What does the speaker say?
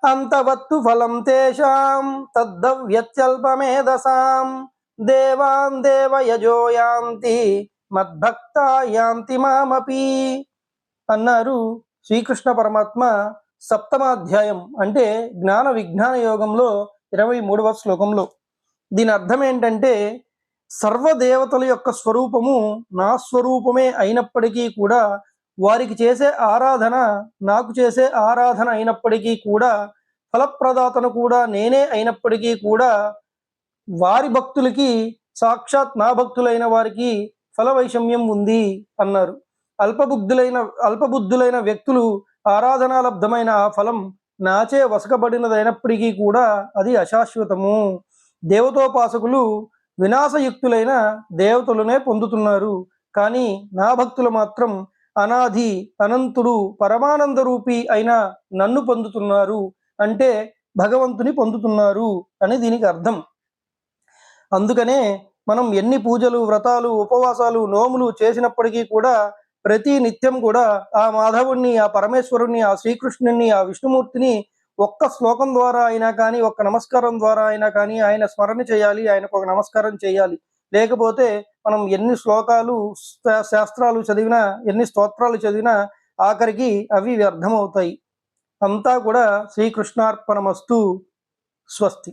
అంతవత్తు ఫలం తేషాం తద్దవ్యత్యల్పమేధసాం దేవాన్ దేవయజో యాంతి మద్భక్తా యాంతి మామపి అన్నారు శ్రీకృష్ణ పరమాత్మ. సప్తమాధ్యాయం అంటే జ్ఞాన విజ్ఞాన యోగంలో 23వ శ్లోకంలో. దీని అర్థం ఏంటంటే, సర్వదేవతల యొక్క స్వరూపము నా స్వరూపమే అయినప్పటికీ కూడా, వారికి చేసే ఆరాధన నాకు చేసే ఆరాధన అయినప్పటికీ కూడా, ఫలప్రదాతను కూడా నేనే అయినప్పటికీ కూడా, వారి భక్తులకి సాక్షాత్ నా భక్తులైన వారికి ఫల వైషమ్యం ఉంది అన్నారు. అల్పబుద్ధులైన వ్యక్తులు ఆరాధనాలబ్ధమైన ఆ ఫలం నాచే వసకబడినదైనప్పటికీ కూడా అది అశాశ్వతము. దేవతోపాసకులు వినాశయుక్తులైన దేవతలనే పొందుతున్నారు, కానీ నా భక్తులు మాత్రం అనాది అనంతుడు పరమానంద రూపి అయిన నన్ను పొందుతున్నారు, అంటే భగవంతుని పొందుతున్నారు అని దీనికి అర్థం. అందుకనే మనం ఎన్ని పూజలు, వ్రతాలు, ఉపవాసాలు, నోములు చేసినప్పటికీ కూడా ప్రతి నిత్యం కూడా ఆ మాధవుణ్ణి, ఆ పరమేశ్వరుణ్ణి, ఆ శ్రీకృష్ణుని, ఆ విష్ణుమూర్తిని ఒక్క శ్లోకం ద్వారా అయినా కానీ, ఒక్క నమస్కారం ద్వారా అయినా కానీ ఆయన స్మరణ చేయాలి, ఆయనకు ఒక నమస్కారం చేయాలి. లేకపోతే మనం ఎన్ని శ్లోకాలు, శాస్త్రాలు చదివినా, ఎన్ని స్తోత్రాలు చదివినా ఆఖరికి అవి వ్యర్థమవుతాయి. అంతా కూడా శ్రీకృష్ణార్పణమస్తు. స్వస్తి.